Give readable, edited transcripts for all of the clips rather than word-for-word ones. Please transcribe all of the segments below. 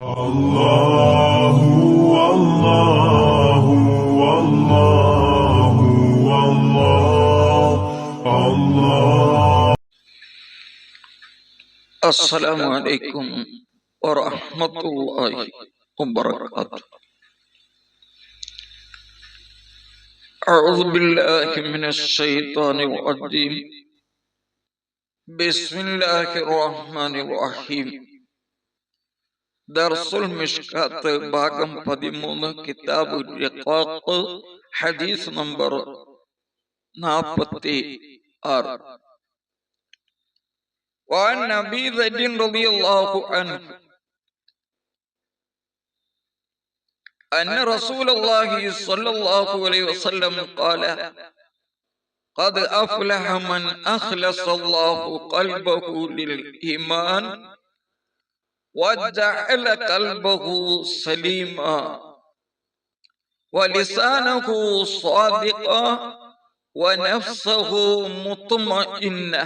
Allahu Allahu Allahu Allah. Assalamu alaikum warahmatullahi wabarakatuh. A'udzu billahi minasy syaithanir rajim. Bismillahirrahmanirrahim. ദർസുൽ മിഷ്കാത്ത് ഭാഗം 13 കിതാബ് റിഖാഖ് ഹദീസ് number 46. وعن أبي ذر رضي الله عنه أن رسول الله صلى الله عليه وسلم قال قد أفلح من أخلص الله قلبه للإيمان وجعل قلبه سليما ولسانه صادقا ونفسه مطمئنة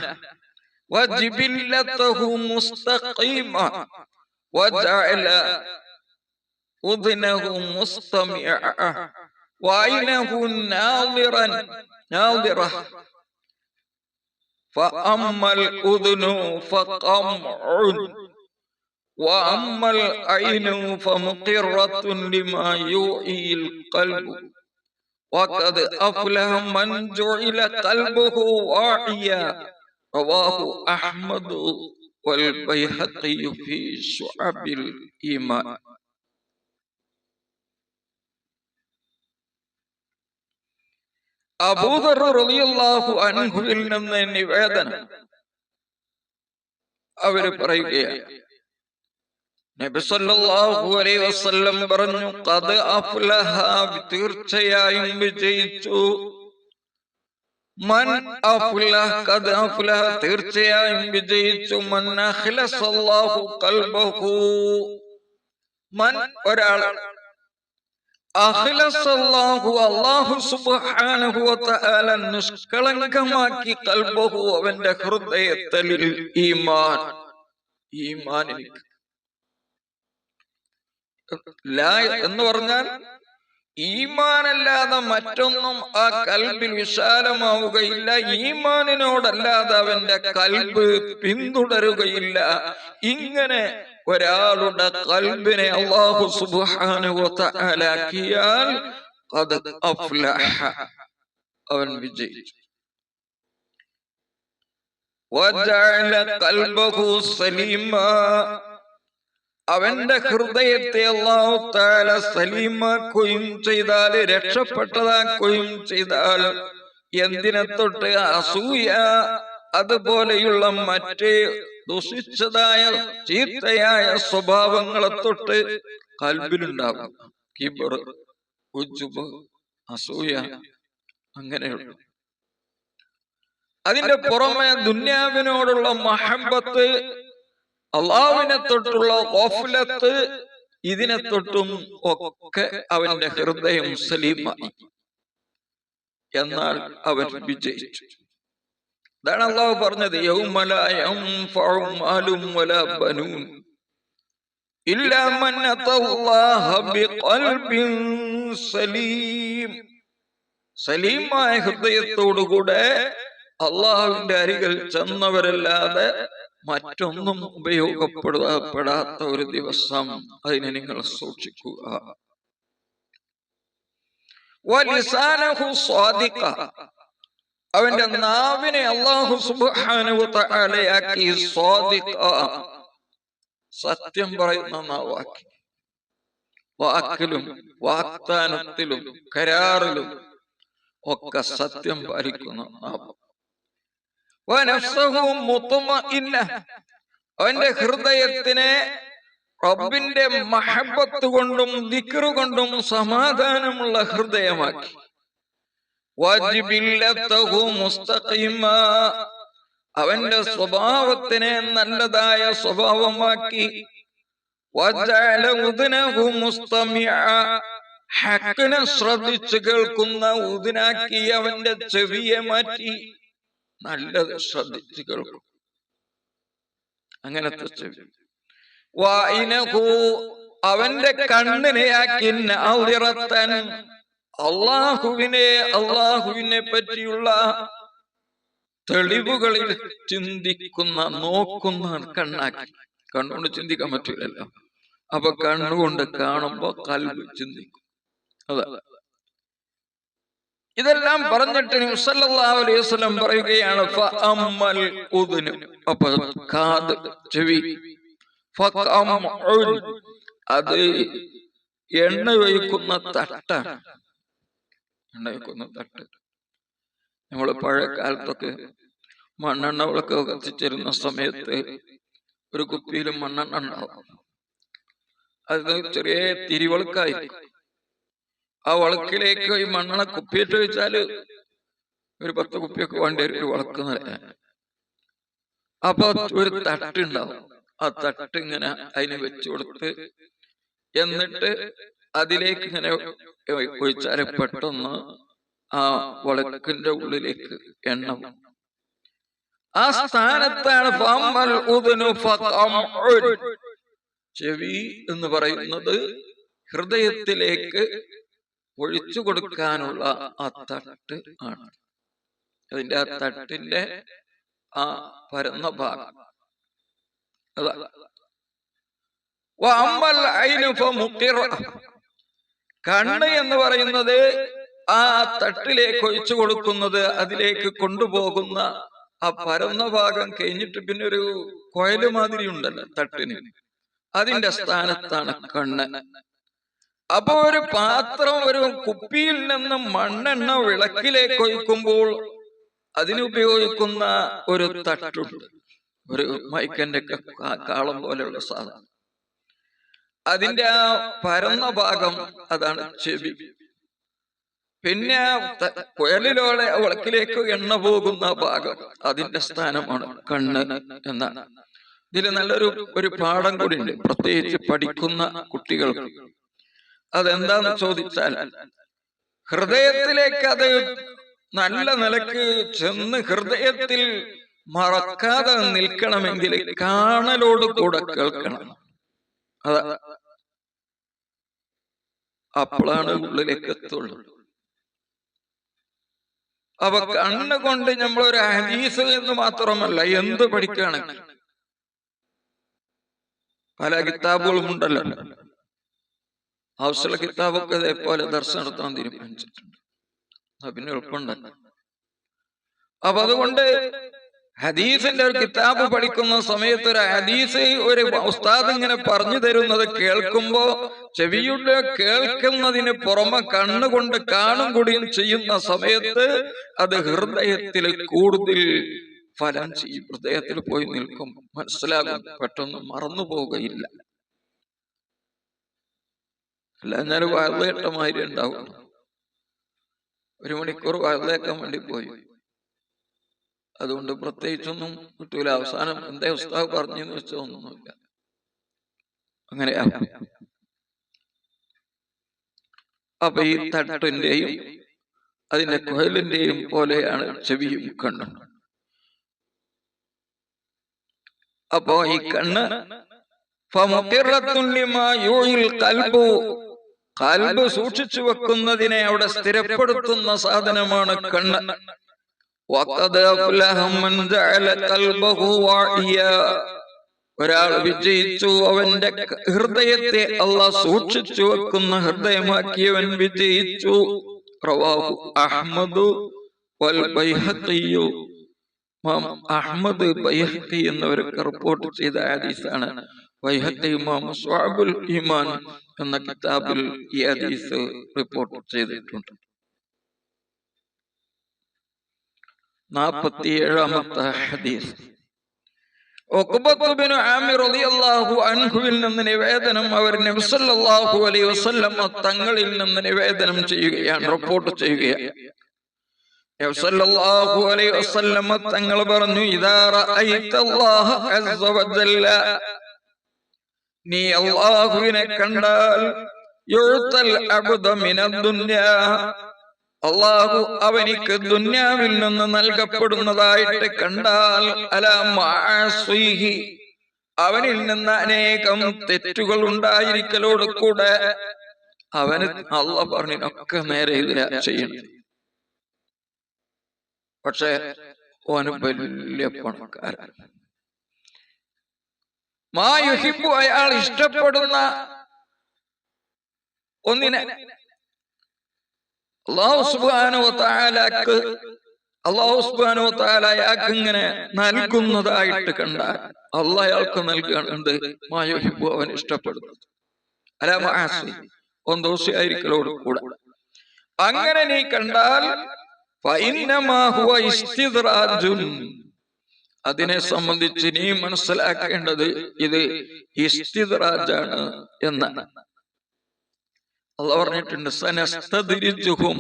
وجبلته مستقيما وجعل أذنه مستمعا وعينه ناظرة فأما الأذن فقمع وأما العين فمقرة لما يوحي القلب وقد أفلح من جعل قلبه واعيا رواه أحمد والبيهقي في شعب الإيمان. Abu there റളിയല്ലാഹു അൻഹുവിൽ നിന്ന് നിവേദനം, അവര് പറയുകയാണ്, നബി സല്ലല്ലാഹു അലൈഹി വസല്ലം പറഞ്ഞു, ഖദ് അഫ്ലഹ, തീർച്ചയായും വിജയിച്ചു, മൻ അഫ്ലഹ, ഖദ് അഫ്ലഹ, തീർച്ചയായും വിജയിച്ചു, മൻ അഖ്ലസല്ലാഹു ഖൽബഹു, മൻ ഒരാൾ, അഖ്ലസല്ലാഹു അല്ലാഹു സുബ്ഹാനഹു വ തആല നിഷ്കളങ്കമാക്കി, ഖൽബഹു അവന്റെ ഹൃദയത്തിൽ, ഈമാൻ, ഈമാനിലേക്ക്, ലാ എന്ന് പറഞ്ഞാൽ ഈമാനല്ലാതെ മറ്റൊന്നും ആ കൽബിൽ വിശാലമാവുകയില്ല, ഈമാനിനോടല്ലാതെ അവന്റെ കൽബ് പിന്തുടരുകയില്ല. ഇങ്ങനെ ഒരാളുടെ കൽബിനെ അല്ലാഹു സുബ്ഹാനഹു വ തആല ആക്കിയാൽ ഖദ് അഫ്ലഹ, അവൻ വിജയിച്ചു. വജഅല ഖൽബഹു സലീമാ, അവന്റെ ഹൃദയത്തെ അല്ലാഹു തആല സലീമാക്കുകയും ചെയ്താൽ, രക്ഷപ്പെട്ടതാക്കുകയും ചെയ്താൽ, എന്തിനെ തൊട്ട്? അസൂയ, അതുപോലെയുള്ള മറ്റ് ദുഷിച്ചതായ ചീത്തയായ സ്വഭാവങ്ങളെ തൊട്ട് കൽബിലുണ്ടാകും. കിബർ, ഉജ്ബ്, അസൂയ, അങ്ങനെയുള്ള. അതിന്റെ പുറമെ ദുന്യാവിനോടുള്ള മഹബ്ബത്ത്, അള്ളാഹുവിനെ തൊട്ടുള്ള ഗഫ്ലത്ത്, ഇതിനെ തൊട്ടും ഒക്കെ അവന്റെ ഹൃദയം സലീമായി. എന്നാൽ അവൻ വിജയിച്ചു. അതാണ് അള്ളാഹു പറഞ്ഞത്, യൗമ ലാ യൻഫഉ മാലും വലാ ബനൂൻ ഇല്ലാ മൻ അത്തല്ലാഹ ബിഖൽബിൻ സലീം. സലീമായ ഹൃദയത്തോടുകൂടെ അള്ളാഹുവിന്റെ അരികിൽ ചെന്നവരല്ലാതെ മറ്റൊന്നും ഉപയോഗപ്പെടാത്ത ഒരു ദിവസം, അതിനെ നിങ്ങൾ സൂക്ഷിക്കുക. വലിസാനഹു സ്വാദിഖ, അവന്റെ നാവിനെ അല്ലാഹു സുബ്ഹാനഹു വ തആലയാക്കി സ്വാദിഖ, സത്യം പറയുന്ന നാവാക്കി. വാക്കിലും വാഗ്ദാനത്തിലും കരാറിലും ഒക്കെ സത്യം പാലിക്കുന്ന നാവ്. വനഫ്സഹു മുത്മഇന്ന, അവന്റെ ഹൃദയത്തിനെ റബ്ബിന്റെ മഹബ്ബത്ത് കൊണ്ടും ദിക്റ് കൊണ്ടും സമാധാനമുള്ള ഹൃദയമാക്കി. വജിബില്ലതഹു മുസ്തഖീമാ, അവന്റെ സ്വഭാവത്തിനെ നല്ലതായ സ്വഭാവമാക്കി. വജഅല ഉദ്നഹു മുസ്തമിഅ, ഹഖിനെ ശ്രദ്ധിച്ചു കേൾക്കുന്ന ഉദ്നാക്കി അവന്റെ ചെവിയെ മാറ്റി. നല്ലത് ശ്രദ്ധിച്ചു കേൾക്കും, അങ്ങനത്തെ ചെവി. വായിനഹു, അവന്റെ കണ്ണിനെയാക്കി നാദിറത്തൻ, അള്ളാഹുവിനെ പറ്റിയുള്ള തെളിവുകളിൽ ചിന്തിക്കുന്ന, നോക്കുന്ന കണ്ണാക്കി. കണ്ണുകൊണ്ട് ചിന്തിക്കാൻ പറ്റൂലല്ലോ, അപ്പൊ കണ്ണുകൊണ്ട് കാണുമ്പോ കൽബ് ചിന്തിക്കും. അതാ ഇതെല്ലാം പറഞ്ഞിട്ട് നബി സല്ലല്ലാഹു അലൈഹി വസല്ലം പറയുകയാണ്, ഫഅമ്മൽ ഉദ്നു, അപ്പൊ കാത്, ചെവി, ഫഖംഉൻ, അത് എണ്ണ ഒഴിക്കുന്ന തട്ടാണ്. എണ്ണ ഒഴിക്കുന്ന തട്ട്. നമ്മള് പഴയ കാലത്തൊക്കെ മണ്ണെണ്ണ വിളക്ക് കത്തിച്ചിരുന്ന സമയത്ത് ഒരു കുപ്പിയിൽ മണ്ണെണ്ണ ഉണ്ടാവും. അത് ചെറിയ തിരിവളുക്കായിരിക്കും. ആ വളക്കിലേക്ക് ഈ മണ്ണെണ്ണ കുപ്പിയിട്ട് വെച്ചാല് ഒരു 10 കുപ്പിയൊക്കെ വേണ്ടി ഒരു വളക്ക് നിറയാൻ. അപ്പൊ ഒരു തട്ടുണ്ടാവും. ആ തട്ട് ഇങ്ങനെ അതിന് വെച്ചു കൊടുത്ത്, എന്നിട്ട് അതിലേക്ക് ഇങ്ങനെ ഒഴിച്ചാല് പെട്ടെന്ന് ആ വളക്കിന്റെ ഉള്ളിലേക്ക് എണ്ണ. ആ സ്ഥാനത്താണ് ചെവി എന്ന് പറയുന്നത്. ഹൃദയത്തിലേക്ക് ഒഴിച്ചു കൊടുക്കാനുള്ള ആ തട്ട് ആണ്. അതിന്റെ ആ തട്ടിന്റെ ആ പരന്ന ഭാഗം. കണ്ണ് എന്ന് പറയുന്നത് ആ തട്ടിലേക്ക് ഒഴിച്ചു കൊടുക്കുന്നത്, അതിലേക്ക് കൊണ്ടുപോകുന്ന ആ പരന്ന ഭാഗം കഴിഞ്ഞിട്ട് പിന്നെ ഒരു കൊയല് മാതിരി ഉണ്ടല്ലോ തട്ടിന്, അതിന്റെ സ്ഥാനത്താണ് കണ്ണ്. അപ്പൊ ഒരു പാത്രം, ഒരു കുപ്പിയിൽ നിന്ന് മണ്ണെണ്ണ വിളക്കിലേക്ക് ഒഴിക്കുമ്പോൾ അതിനുപയോഗിക്കുന്ന ഒരു തട്ടുണ്ട്, ഒരു മൈക്കന്റെ കാളം പോലെയുള്ള സാധനം. അതിന്റെ ആ പരന്ന ഭാഗം അതാണ് ചെവി. പിന്നെ കുഴലിലൂടെ വിളക്കിലേക്ക് എണ്ണ പോകുന്ന ഭാഗം, അതിന്റെ സ്ഥാനമാണ് കണ്ണ് എന്നാണ്. ഇതിൽ നല്ലൊരു പാഠം കൂടി ഉണ്ട്, പ്രത്യേകിച്ച് പഠിക്കുന്ന കുട്ടികൾക്ക്. അതെന്താന്ന് ചോദിച്ചാൽ, ഹൃദയത്തിലേക്ക് അത് നല്ല നിലക്ക് ചെന്ന് ഹൃദയത്തിൽ മറക്കാതെ നിൽക്കണമെങ്കിൽ കാണലോട് കൂടെ കേൾക്കണം. അതാ, അപ്പോഴാണ് ഉള്ളിലേക്ക് എത്തുള്ളൂ. അപ്പൊ കണ്ണുകൊണ്ട് നമ്മളൊരു ഹദീസ് എന്ന് മാത്രമല്ല എന്ത് പഠിക്കുകയാണെങ്കിൽ, പല കിതാബുകളും ഉണ്ടല്ലോ, ആവശ്യമുള്ള കിതാബൊക്കെ ഇതേപോലെ ദർശനം നടത്താൻ തീരുമാനിച്ചിട്ടുണ്ട്. പിന്നെ എളുപ്പമുണ്ടല്ലോ. അപ്പൊ അതുകൊണ്ട് ഹദീസിന്റെ ഒരു കിതാബ് പഠിക്കുന്ന സമയത്ത് ഒരു ഹദീസ് ഒരു ഉസ്താദ് ഇങ്ങനെ പറഞ്ഞു തരുന്നത് കേൾക്കുമ്പോ ചെവിയുടെ കേൾക്കുന്നതിന് പുറമെ കണ്ണുകൊണ്ട് കാണും കൂടിയും ചെയ്യുന്ന സമയത്ത് അത് ഹൃദയത്തിൽ കൂടുതൽ ഫലം ചെയ്യും. ഹൃദയത്തിൽ പോയി നിൽക്കും, മനസ്സിലാകും, പെട്ടെന്ന് മറന്നു പോവുകയില്ല. അല്ല ഞാൻ വയറുകേട്ടമാതിരി ഉണ്ടാവും. 1 മണിക്കൂർ വയറുകേക്കാൻ വേണ്ടി പോയി, അതുകൊണ്ട് പ്രത്യേകിച്ചൊന്നും കിട്ടൂല. അവസാനം എന്താ ഉസ്താദ് പറഞ്ഞെന്ന് വെച്ചാൽ ഒന്നുമില്ല. അങ്ങനെയാ. അപ്പൊ ഈ തട്ടിന്റെയും അതിന്റെ കുഴലിന്റെയും പോലെയാണ് ചെവിയും കണ്ണും. അപ്പോ ഈ കണ്ണ് കൽബ് സൂക്ഷിച്ചു വെക്കുന്നതിനെ അവിടെ സ്ഥിരപ്പെടുത്തുന്ന സാധനമാണ് കണ്ണ്. ഒരാൾ വിജയിച്ചു, അവന്റെ ഹൃദയത്തെ അല്ലാഹ് സൂക്ഷിച്ചു വെക്കുന്ന ഹൃദയമാക്കിയവൻ വിജയിച്ചു. റവാഹു അഹ്മദ് വൽ ബൈഹഖി. അഹ്മദ് ബൈഹഖി എന്നിവരൊക്കെ റിപ്പോർട്ട് ചെയ്ത ഹദീസാണ്. ബൈഹഖി ഇമാം ശുഅബുൽ ഈമാൻ എന്ന കിതാബിൽ ഈ ഹദീസ് റിപ്പോർട്ട് ചെയ്തിട്ടുണ്ട്. 47ാമത്തെ ഹദീസ്. ഉഖബത്ത് ബിൻ ആമിർ റളിയല്ലാഹു അൻഹുവിൽ നിന്ന് നിവേദനം, അവർ നബി സല്ലല്ലാഹു അലൈഹി വസല്ലം തങ്ങളിൽ നിന്ന് നിവേദനം ചെയ്യുകയാണ്, റിപ്പോർട്ട് ചെയ്യുകയാണ്. നബി സല്ലല്ലാഹു അലൈഹി വസല്ലം തങ്ങൾ പറഞ്ഞു, ഇദാ റഅയ്തല്ലാഹ അസ്സ വജല്ല, നീ അല്ലാഹുവിനെ കണ്ടാൽ, യുഅ്തൽ അബ്ദ മിനദ് ദുനിയാ, അല്ലാഹു അവനിക്ക് ദുനിയാവിൽ നിന്ന് നൽകപ്പെടുന്നതായിട്ട് കണ്ടാൽ, അലാ മഅസിഹി, അവനിൽ നിന്ന് അനേകം തെറ്റുകൾ ഉണ്ടായിരിക്കലോട് കൂടെ അവന് അള്ളാഹ് പറഞ്ഞൊക്കെ നേരെ എതിരാ ചെയ്യണം. പക്ഷെ ഓന് വലിയ പണക്കാരൻ. മായുഹിബു, അയാൾ ഇഷ്ടപ്പെടുന്ന ഒന്നിനെ അല്ലാഹു സുബ്ഹാനഹു വ തആലക്ക് അയാൾക്ക് ഇങ്ങനെ നൽകുന്നതായിട്ട് കണ്ടാൽ അള്ളാഹ് അയാൾക്ക് നൽകുന്നുണ്ട്. മായുഹിബു, അവൻ ഇഷ്ടപ്പെടുന്നത് അല മആസി, ദോഷിയായിരിക്കലോട് കൂടെ. അങ്ങനെ നീ കണ്ടാൽ ഫഇന്നമാ ഹുവ ഇസ്തിദ്റാജുൻ, അതിനെ സംബന്ധിച്ച് നീ മനസ്സിലാക്കേണ്ടത് ഇത് ഇസ്തിദ്റാജാണ് എന്നാണ്. അല്ലാഹ് പറഞ്ഞിട്ടുണ്ട്, സനസ്തദ്രിജുഹും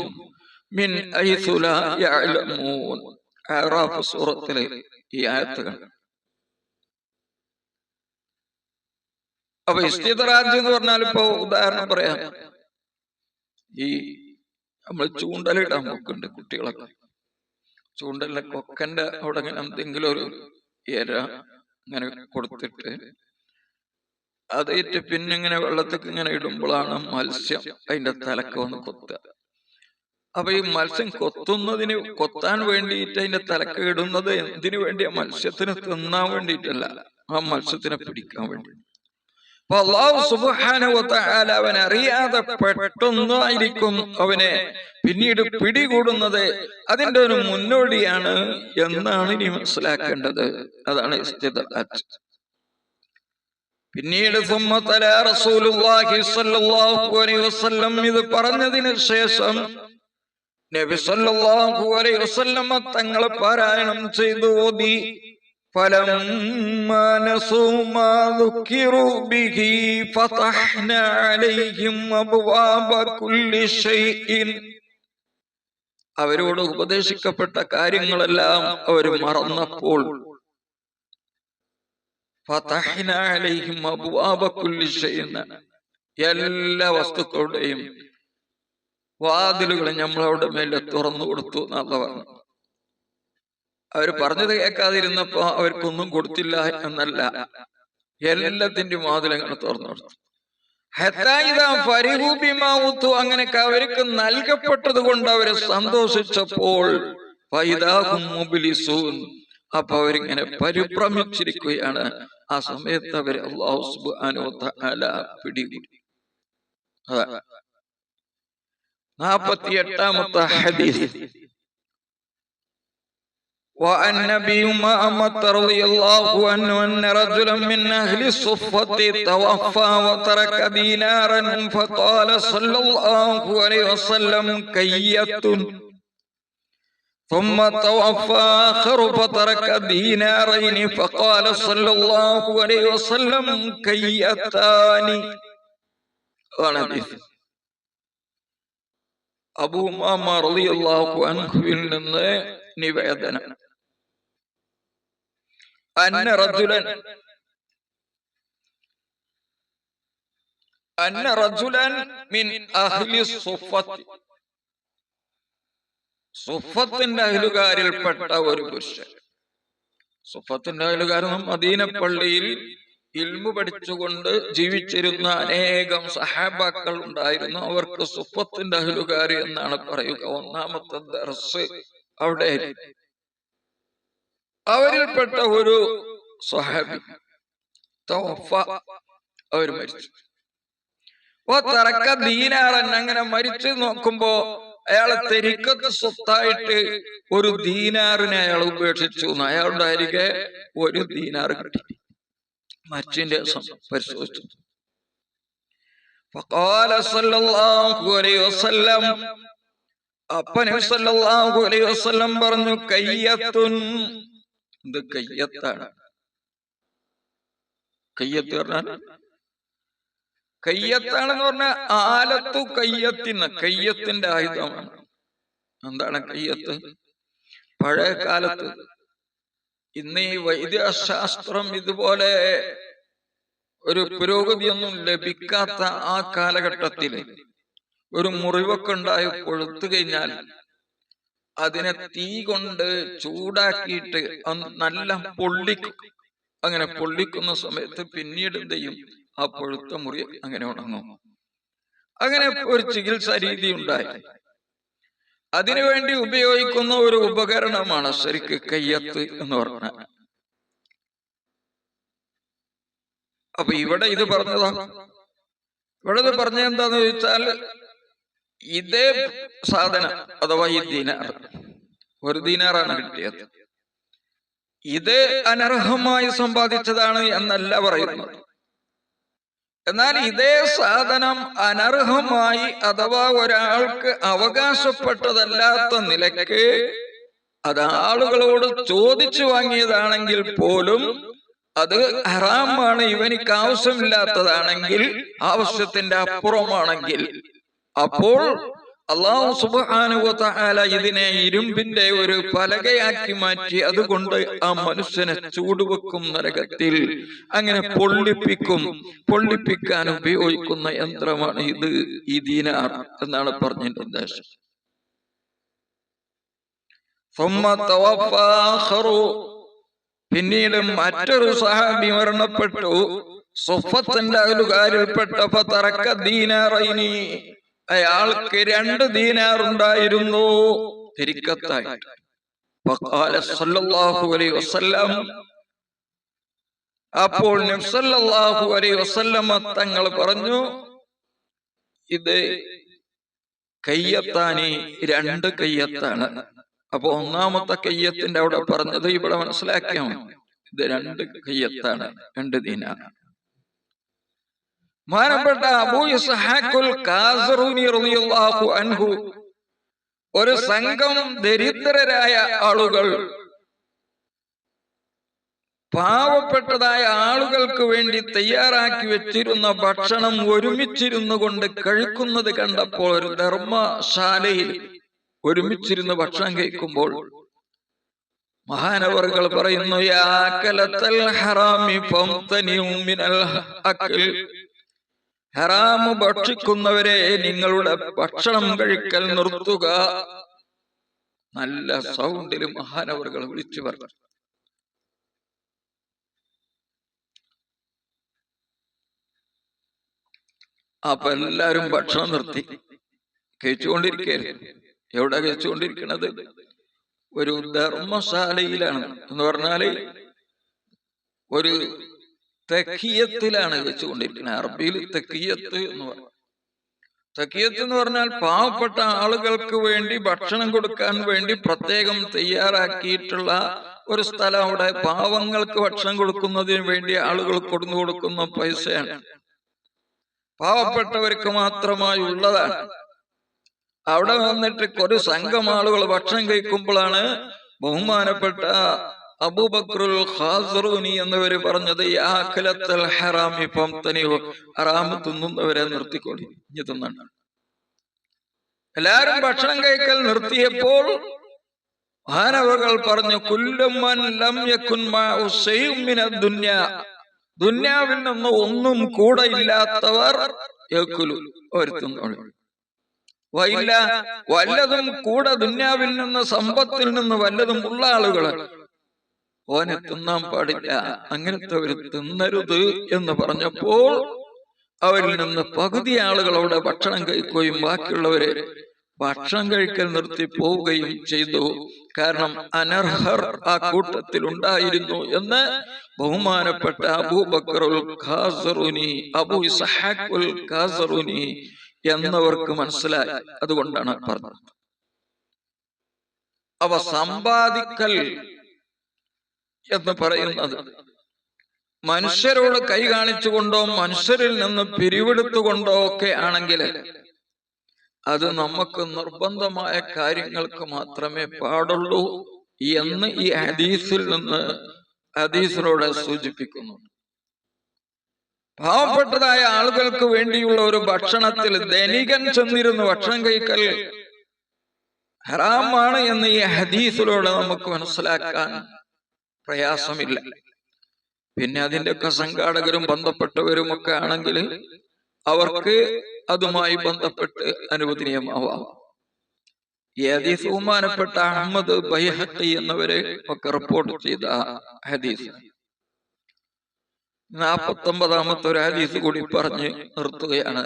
മിൻ ഹൈസു ലാ യഅലമൂൻ. അറാഫ് സൂറത്തിലെ ഈ ആയത്തുകൾ. അപ്പൊ ഇസ്തിദ്റാജ് എന്ന് പറഞ്ഞാൽ ഇപ്പൊ ഉദാഹരണം പറയാം, ഈ നമ്മൾ ചൂണ്ടലിടാൻ നോക്കുന്നുണ്ട് കുട്ടികളൊക്കെ. ചൂണ്ടലിലെ കൊക്കന്റെ അവിടെ ഇങ്ങനെ എന്തെങ്കിലും ഒരു ഇര ഇങ്ങനെ കൊടുത്തിട്ട് അതേറ്റ് പിന്നെ ഇങ്ങനെ വെള്ളത്തേക്ക് ഇങ്ങനെ ഇടുമ്പോഴാണ് മത്സ്യം അതിന്റെ തലക്ക് വന്ന് കൊത്തുക. അപ്പൊ ഈ മത്സ്യം കൊത്താൻ വേണ്ടിയിട്ട് അതിന്റെ തലക്ക് ഇടുന്നത് എന്തിനു വേണ്ടിയാ? മത്സ്യത്തിന് തിന്നാൻ വേണ്ടിയിട്ടല്ല, ആ മത്സ്യത്തിനെ പിടിക്കാൻ വേണ്ടി. അപ്പൊ അല്ലാഹു സുബ്ഹാനഹു വ തആല അവൻ അറിയാതെ പെട്ടെന്നായിരിക്കും അവനെ പിന്നീട് പിടികൂടുന്നത്. അതിന്റെ ഒരു മുന്നോടിയാണ് എന്നാണ് ഇനി മനസ്സിലാക്കേണ്ടത്. അതാണ് ഇസ്തിദ്റാജ്. പിന്നീട് റസൂലുള്ളാഹി സ്വല്ലല്ലാഹു അലൈഹി വസല്ലം ഇത് പറഞ്ഞതിന് ശേഷം നബി സല്ലല്ലാഹു അലൈഹി വസല്ലം തങ്ങളെ പാരായണം ചെയ്തു ഓതി, ഫലമ്മാ നസൂ മാ ദുക്കിറൂ ബിഹി ഫതഹ്നാ അലൈഹിം അബ്വാബ കുല്ലി ശൈഇൻ. അവരോട് ഉപദേശിക്കപ്പെട്ട കാര്യങ്ങളെല്ലാം അവർ മറന്നപ്പോൾ ഫതഹ്നാ അലൈഹിം അബ്വാബ കുല്ലി ശൈഇൻ, എല്ലാ വസ്തുക്കളുടെയും വാതിലുകൾ നമ്മളവിടെ മേലെ തുറന്നു കൊടുത്തു എന്നല്ല പറഞ്ഞു. അവർ പറഞ്ഞത് കേൾക്കാതിരുന്നപ്പോ അവർക്കൊന്നും കൊടുത്തില്ല എന്നല്ല, എല്ലാത്തിന്റെയും വാതിലങ്ങൾ തുറന്നു കൊടുത്തു. അങ്ങനെയൊക്കെ അവർക്ക് നൽകപ്പെട്ടത് കൊണ്ട് അവരെ സന്തോഷിച്ചപ്പോൾ അപ്പൊ അവരിങ്ങനെ പരിഭ്രമിച്ചിരിക്കുകയാണ്. ആ സമയത്ത് അവര് അല്ലാഹു സുബ്ഹാനഹു വ തആല പിടികൂടി. 48ാമത്തെ ഹദീസ്. وعن ابي امامه رضي الله عنه ان رجلا من اهل الصفه توفى وترك دينارا فقال صلى الله عليه وسلم كيت، ثم توفى آخر فترك دينارين فقال صلى الله عليه وسلم كيتان. അബൂ ഉമാമ റളിയല്ലാഹു അൻഹുവിൽ നിന്ന് നിവേദനം, അന്ന റജുലൻ മിൻ അഹ്ലി സുഫത്ത്, സുഫത്തിന്റെ അഹ്ലുകാരിൽപ്പെട്ട ഒരു പുരുഷൻ. സുഫത്തിന്റെ അഹ്ലുകാരൻ മദീന പള്ളിയിൽ ഇൽമു പഠിച്ചുകൊണ്ട് ജീവിച്ചിരുന്ന അനേകം സഹാബാക്കൾ ഉണ്ടായിരുന്നു. അവർക്ക് സുഫത്തിന്റെ അഹ്ലുകാരി എന്നാണ് പറയുക. ഒന്നാമത്തെ ദർസ് അവിടെ. അവരിൽപ്പെട്ട ഒരു സ്വഹാബി തവഫ, അവർ മരിച്ചു. തറക്ക ദീനാറൻ, അങ്ങനെ മരിച്ചു നോക്കുമ്പോ അയാളെ തെരിക്കത്ത് സ്വത്തായിട്ട് ഒരു ദീനാറിനെ അയാൾ ഉപേക്ഷിച്ചു. അയാളുടെ അരികെ ഒരു ദീനാർ കിട്ടി. മരിച്ചതിന്റെ പരിശോധിച്ചു. ഫഖാല സല്ലല്ലാഹു അലൈഹി വസല്ലം, അപ്പൊ നബി സല്ലല്ലാഹു അലൈഹി വസല്ലം പറഞ്ഞു, കയ്യത്തുൻ, ഇത് കയ്യത്താണ്. കയ്യത്ത് പറഞ്ഞാൽ കയ്യത്താണെന്ന് പറഞ്ഞാൽ ആലത്തു കയ്യത്തിന്, കയ്യത്തിന്റെ ആയുധമാണ്. എന്താണ് കയ്യത്ത്? പഴയ കാലത്ത്, ഇന്ന് ഈ വൈദ്യശാസ്ത്രം ഇതുപോലെ ഒരു പുരോഗതിയൊന്നും ലഭിക്കാത്ത ആ കാലഘട്ടത്തില് ഒരു മുറിവൊക്കെ ഉണ്ടായി കൊഴുത്തു കഴിഞ്ഞാൽ അതിനെ തീ കൊണ്ട് ചൂടാക്കിയിട്ട് നല്ല പൊള്ളിക്കും. അങ്ങനെ പൊള്ളിക്കുന്ന സമയത്ത് പിന്നീട് എന്ത് ചെയ്യും? ആ പഴുത്ത മുറി അങ്ങനെ ഉണങ്ങും. അങ്ങനെ ഒരു ചികിത്സാ രീതി ഉണ്ടായി. അതിനുവേണ്ടി ഉപയോഗിക്കുന്ന ഒരു ഉപകരണമാണ് ശരിക്ക് കയ്യത്ത് എന്ന് പറഞ്ഞ. അപ്പൊ ഇവിടെ ഇത് പറഞ്ഞതാ. ഇവിടെ ഇത് പറഞ്ഞ എന്താന്ന് ചോദിച്ചാൽ, ഇതേ സാധനം അഥവാ ഈ ദീനാർ, ഒരു ദീനാറാണ് കിട്ടിയത്. ഇത് അനർഹമായി സമ്പാദിച്ചതാണ് എന്നല്ല പറയുന്നത്. എന്നാൽ ഇതേ സാധനം അനർഹമായി അഥവാ ഒരാൾക്ക് അവകാശപ്പെട്ടതല്ലാത്ത നിലയ്ക്ക് അത് ആളുകളോട് ചോദിച്ചു വാങ്ങിയതാണെങ്കിൽ പോലും അത് ഹറാമാണ്, ഇവനിക്ക് ആവശ്യമില്ലാത്തതാണെങ്കിൽ, ആവശ്യത്തിന്റെ അപ്പുറമാണെങ്കിൽ, അപ്പോൾ അല്ലാഹു സുബ്ഹാനഹു വ തആല ഇതിനെ ഇരുമ്പിന്റെ ഒരു പലകയാക്കി മാറ്റി അതുകൊണ്ട് ആ മനുഷ്യനെ ചൂടുവെക്കും നരകത്തിൽ. അങ്ങനെ പൊള്ളിപ്പിക്കാൻ ഉപയോഗിക്കുന്ന യന്ത്രമാണ് ഇത്, ഈ ദീനാർ എന്നാണ് പറഞ്ഞതിന്റെ ഉദ്ദേശം. പിന്നീട് മറ്റൊരു സഹാബി മരണപ്പെട്ടു. സുഫത്തിന്റെ അയലുകാരിൽപ്പെട്ട ദീനാറൈനി, അയാൾക്ക് 2 ദീനാർ ഉണ്ടായിരുന്നു തിരിക്കത്തായിട്ട്. അപ്പോൾ നബി സല്ലല്ലാഹു അലൈഹി വസല്ലം തങ്ങൾ പറഞ്ഞു, ഇത് കയ്യത്താനി, 2 കയ്യത്താണ്. അപ്പൊ ഒന്നാമത്തെ കയ്യത്തിന്റെ അവിടെ പറഞ്ഞത് ഇവിടെ മനസ്സിലാക്കിയാൽ മതി, ഇത് 2 കയ്യത്താണ്, 2 ദീനാർ. മാനപ്പെട്ട അബൂ ഇസ്ഹാഖുൽ കാസറൂനി റളിയല്ലാഹു അൻഹു ഒരു സംഘം ദരിദ്രരായ ആളുകൾ, പാവപ്പെട്ടതായ ആളുകൾക്ക് വേണ്ടി തയ്യാറാക്കി വെച്ചിരുന്ന ഭക്ഷണം ഒരുമിച്ചിരുന്നു കൊണ്ട് കഴിക്കുന്നത് കണ്ടപ്പോൾ, ഒരു ധർമ്മശാലയിൽ ഒരുമിച്ചിരുന്ന് ഭക്ഷണം കഴിക്കുമ്പോൾ മഹാനവറുകൾ പറയുന്നു, യാ അകലത്തൽ ഹറാമി ഫംതനിഉ മിനൽ അക്ൽ, ഹറാമ് ഭക്ഷിക്കുന്നവരെ നിങ്ങളുടെ ഭക്ഷണം കഴിക്കൽ നിർത്തുക. നല്ല സൗണ്ടിൽ മഹാനവറുകൾ വിളിച്ചു പറഞ്ഞു. അപ്പൊ എല്ലാരും ഭക്ഷണം നിർത്തി കഴിച്ചുകൊണ്ടിരിക്കുകയായിരുന്നു. എവിടെ കഴിച്ചുകൊണ്ടിരിക്കണത്? ഒരു ധർമ്മശാലയിലാണ്. എന്ന് പറഞ്ഞാല് ഒരു തഖിയത്തിലാണ് വെച്ചുകൊണ്ടിരിക്കുന്നത്. അറബിയിൽ തഖിയത്ത് എന്ന് പറയും. തഖിയത്ത് എന്ന് പറഞ്ഞാൽ പാവപ്പെട്ട ആളുകൾക്ക് വേണ്ടി ഭക്ഷണം കൊടുക്കാൻ വേണ്ടി പ്രത്യേകം തയ്യാറാക്കിയിട്ടുള്ള ഒരു സ്ഥലം. അവിടെ പാവങ്ങൾക്ക് ഭക്ഷണം കൊടുക്കുന്നതിന് വേണ്ടി ആളുകൾ കൊടുന്നു കൊടുക്കുന്ന പൈസയാണ്, പാവപ്പെട്ടവർക്ക് മാത്രമായി ഉള്ളതാണ്. അവിടെ വന്നിട്ട് ഒരു സംഘം ആളുകൾ ഭക്ഷണം കഴിക്കുമ്പോഴാണ് ബഹുമാനപ്പെട്ട അബൂബക്റുൽ ഖാസറൂനി എന്നവര് പറഞ്ഞത്, യാ അകലത്തൽ ഹറാമി ഫംതനിഉ, ഹറാമ് തിന്നുന്നവരെ നിർത്തിക്കൊള്ളി, ഇനി തിന്നണ്ട. എല്ലാരും ഭക്ഷണം കഴിക്കൽ നിർത്തിയപ്പോൾ മഹാനവറുകൾ പറഞ്ഞു, കുല്ലു മൻ ലം യകുൻ മഅഹു ശൈഉൻ മിനദ് ദുനിയ, ദുനിയാവിൽ നിന്ന് ഒന്നും കൂടെ ഇല്ലാത്തവർ യകുലു, അവർ തിന്നോളൂ. വയില്ല, വല്ലതും കൂടെ ദുനിയാവിൽ നിന്ന്, സമ്പത്തിൽ നിന്ന് വല്ലതും ഉള്ള ആളുകൾ ഓനെ തിന്നാൻ പാടില്ല, അങ്ങനത്തെ ഒരു തിന്നരുത് എന്ന് പറഞ്ഞപ്പോൾ അവരിൽ നിന്ന് പകുതി ആളുകളോട് ഭക്ഷണം കഴിക്കുകയും ബാക്കിയുള്ളവരെ ഭക്ഷണം കഴിക്കൽ നിർത്തി പോവുകയും ചെയ്തു. കാരണം അനർഹർ ആ കൂട്ടത്തിൽ ഉണ്ടായിരുന്നു എന്ന് ബഹുമാനപ്പെട്ട അബൂബക്റുൽ ഖാസറൂനി, അബൂ ഇസ്ഹാഖുൽ ഖാസറൂനി എന്നവർക്ക് മനസ്സിലായി. അതുകൊണ്ടാണ് പറഞ്ഞത്. അവ സമ്പാദിക്കൽ എന്ന് പറയുന്നത് മനുഷ്യരോട് കൈ കാണിച്ചുകൊണ്ടോ മനുഷ്യരിൽ നിന്ന് പിരിവെടുത്തുകൊണ്ടോ ഒക്കെ ആണെങ്കിൽ അത് നമുക്ക് നിർബന്ധമായ കാര്യങ്ങൾക്ക് മാത്രമേ പാടുള്ളൂ എന്ന് ഈ ഹദീസിലൂടെ സൂചിപ്പിക്കുന്നു. പാവപ്പെട്ടതായ ആളുകൾക്ക് വേണ്ടിയുള്ള ഒരു ഭക്ഷണത്തിൽ ധനികൻ ചെന്നിരുന്ന് ഭക്ഷണം കഴിക്കൽ ഹറാമാണ് എന്ന് ഈ ഹദീസിലൂടെ നമുക്ക് മനസ്സിലാക്കാൻ പ്രയാസമില്ല. പിന്നെ അതിൻ്റെയൊക്കെ സംഘാടകരും ബന്ധപ്പെട്ടവരും ഒക്കെ ആണെങ്കിൽ അവർക്ക് അതുമായി ബന്ധപ്പെട്ട് അനുവദനീയമാവാം. ഈ ഹദീസ് ബഹുമാനപ്പെട്ട അഹ്മദ് ബൈഹഖി എന്നവരെ ഒക്കെ റിപ്പോർട്ട് ചെയ്ത ഹദീസ്. 49ാമത്തെ ഒരു ഹദീസ് കൂടി പറഞ്ഞ് നിർത്തുകയാണ്.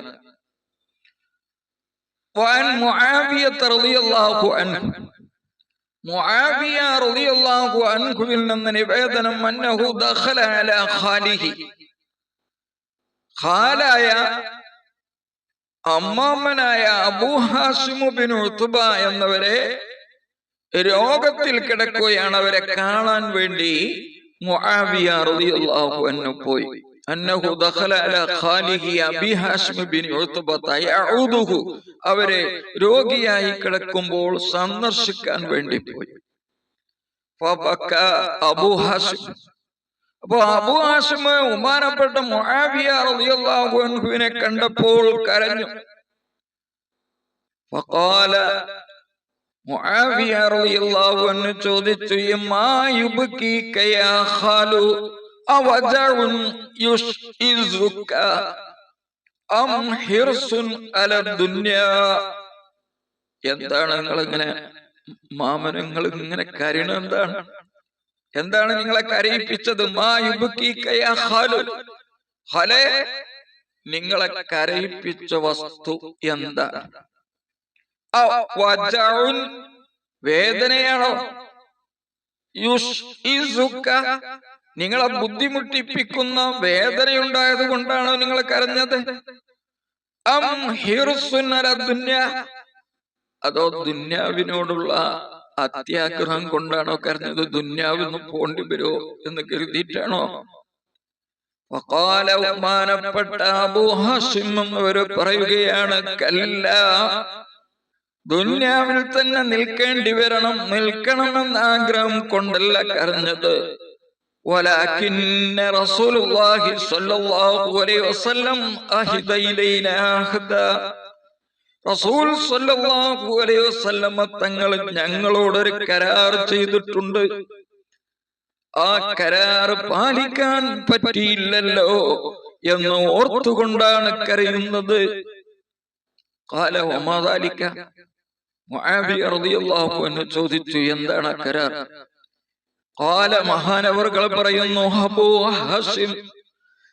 وعن معاوية رضي الله عنه മുആവിയ റളിയല്ലാഹു അൻഹുവിൽ നിന്ന് നിവേദനം അന്നഹു ദഖല അലാ ഖാലിഹി, ഖാലായ അമ്മാമനായ അബൂ ഹാസിം ബിൻ ഉത്ബ എന്നവരെ രോഗത്തിൽ കിടക്കുകയാണ്. അവരെ കാണാൻ വേണ്ടി മുആവിയ റളിയല്ലാഹു അൻഹു പോയി. അന്നഹു ദഖല അലാ ഖാലിഹി അബീ ഹാസിം ബിൻ ഉത്ബ യഊദുഹു, അവരെ രോഗിയായി കിടക്കുമ്പോൾ സന്ദർശിക്കാൻ വേണ്ടി പോയി. ഫബക അബൂ ഹാസിം, അപ്പോ അബൂ ഹാസിം ബഹുമാനപ്പെട്ട മുആവിയ റളിയല്ലാഹു അൻഹുവിനെ കണ്ടപ്പോൾ കരഞ്ഞു. ഫഖാല, മുആവിയ റളിയല്ലാഹു അൻഹു ചോദിച്ചു, യമാ യുബ്കീക യാ ഖാലു അവജഉൻ യുസ്ഇസുക അം ഹിർസുൻ അല ദുനിയാ, എന്താണ് നിങ്ങൾ ഇങ്ങനെ മാമനങ്ങൾ ഇങ്ങനെ കരയണ? എന്താണ് നിങ്ങളെ കരയിപ്പിച്ചത്? മാ യുബ്കീക യാ ഖാലു, ഖാലേ നിങ്ങളെ കരയിപ്പിച്ച വസ്തു എന്താണ്? അവജഉൻ വേദനയാണോ? യുസ്ഇസുക നിങ്ങളെ ബുദ്ധിമുട്ടിപ്പിക്കുന്ന വേദനയുണ്ടായത് കൊണ്ടാണോ നിങ്ങൾ കരഞ്ഞത്? അം ഹിർസുൻ അല ദുനിയാ, അതോ ദുന്യാവിനോടുള്ള അത്യാഗ്രഹം കൊണ്ടാണോ കരഞ്ഞത്? ദുന്യാവിന്ന് പോണ്ടി വരുമോ എന്ന് കരുതിയിട്ടാണോ? വഖാല, ബഹുമാനപ്പെട്ട അബൂ ഹാസിം എന്നവര് പറയുകയാണ്, കല്ല, ദുന്യാവിൽ തന്നെ നിൽക്കേണ്ടി വരണം, നിൽക്കണമെന്ന ആഗ്രഹം കൊണ്ടല്ല കരഞ്ഞത്. വലാകിന്ന റസൂലുള്ളാഹി സ്വല്ലല്ലാഹു അലൈഹി വസല്ലം അഹദ ഇലൈനാ അഹദ, റസൂൽ സ്വല്ലല്ലാഹു അലൈഹി വസല്ലം തങ്ങൾ ഞങ്ങളോടൊരു കരാർ ചെയ്തിട്ടുണ്ട്. ആ കരാർ പാലിക്കാൻ പറ്റിയില്ലല്ലോ എന്ന് ഓർത്തുകൊണ്ടാണ് കരയുന്നത്. ഖാല വമാ ദാലിക, മുആവിയ റളിയല്ലാഹു അൻഹു ചോദിച്ചു, എന്താണ് ആ കരാർ? ഖാല, മഹാനവർകൾ പറയുന്നു, അബൂ ഹാസിം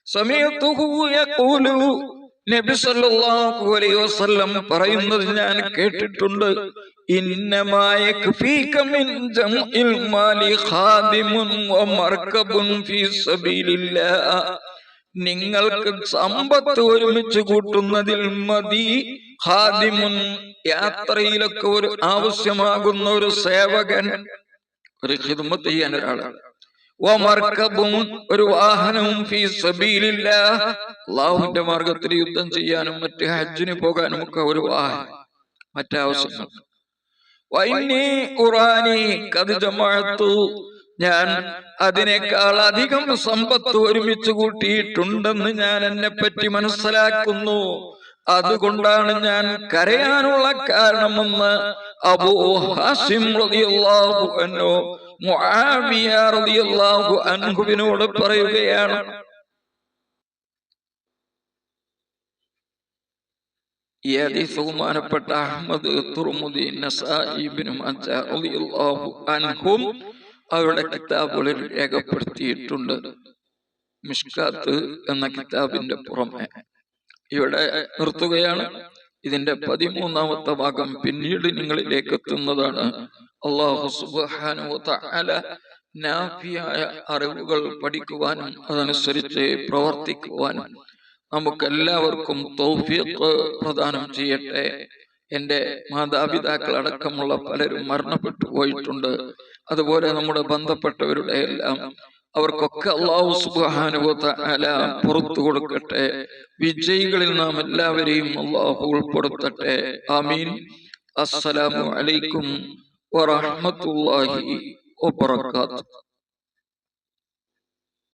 സമീഅതുഹു യഖൂലു, നബി സല്ലല്ലാഹു അലൈഹി വസല്ലം പറയുന്നത് ഞാൻ കേട്ടിട്ടുണ്ട്, ഇന്നമാ യക്ഫീക മിൻ ജംഇൽ മാലി ഖാദിമുൻ വ മർകബുൻ ഫീ സബീലില്ലാഹ്, നിങ്ങൾക്ക് സമ്പത്ത് ഒരുമിച്ച് കൂട്ടുന്നതിൽ മതി ഖാദിമുൻ, യാത്രയിലൊക്കെ ഒരു ആവശ്യമാകുന്ന ഒരു സേവകൻ, ഒരു ഖിദ്മത്ത് ചെയ്യാൻ ഒരാളാണ്, വമർകബുൻ ഒരു വാഹനവും, ഫീ സബീലില്ലാഹ് അല്ലാഹുവിന്റെ മാർഗത്തിൽ യുദ്ധം ചെയ്യാനും മറ്റ് ഹജ്ജിന് പോകാനും ഒക്കെ ഒരു വാഹനം, മറ്റാവശ്യങ്ങൾ. വഇന്നി ഖുറാനി ഖദ് ജമഅതു, ഞാൻ അതിനേക്കാൾ അധികം സമ്പത്ത് ഒരുമിച്ച് കൂട്ടിയിട്ടുണ്ടെന്ന് ഞാൻ എന്നെ പറ്റി മനസ്സിലാക്കുന്നു. അതുകൊണ്ടാണ് ഞാൻ കരയാനുള്ള കാരണമെന്ന് അബൂ ഹാസിം റളിയല്ലാഹു അൻഹു മുആവിയ റളിയല്ലാഹു അൻഹുവിനോട് പറയുകയാണ്. ഈ ഹദീസ് ബഹുമാനപ്പെട്ട അഹ്മദ്, തുർമുദി, നസായി, ഇബ്നു മാജ റളിയല്ലാഹു അൻഹും അവരുടെ കിതാബുകളിൽ രേഖപ്പെടുത്തിയിട്ടുണ്ട്. മിഷ്കാത്ത് എന്ന കിതാബിന്റെ പുറമെ ഇവിടെ നിർത്തുകയാണ്. ഇതിന്റെ 13ാമത്തെ ഭാഗം പിന്നീട് നിങ്ങളിലേക്ക് എത്തുന്നതാണ്. അല്ലാഹു സുബ്ഹാനഹു വ തആല നാഫിയായ അറിവുകൾ പഠിക്കുവാനും അതനുസരിച്ച് പ്രവർത്തിക്കുവാനും നമുക്കെല്ലാവർക്കും തൗഫീഖ് പ്രദാനം ചെയ്യട്ടെ. എന്റെ മാതാപിതാക്കൾ അടക്കമുള്ള പലരും മരണപ്പെട്ടു പോയിട്ടുണ്ട്. അതുപോലെ നമ്മുടെ ബന്ധപ്പെട്ടവരുടെ എല്ലാം അവർക്കൊക്കെ അല്ലാഹു സുബ്ഹാനഹു വ തആല പുറത്തു കൊടുക്കട്ടെ. വിജയികളിൽ നാം എല്ലാവരെയും അല്ലാഹു ഉൾപ്പെടുത്തട്ടെ. ആമീൻ. അസ്സലാമു അലൈക്കും വറഹ്മത്തുള്ളാഹി വബറകാതുഹു.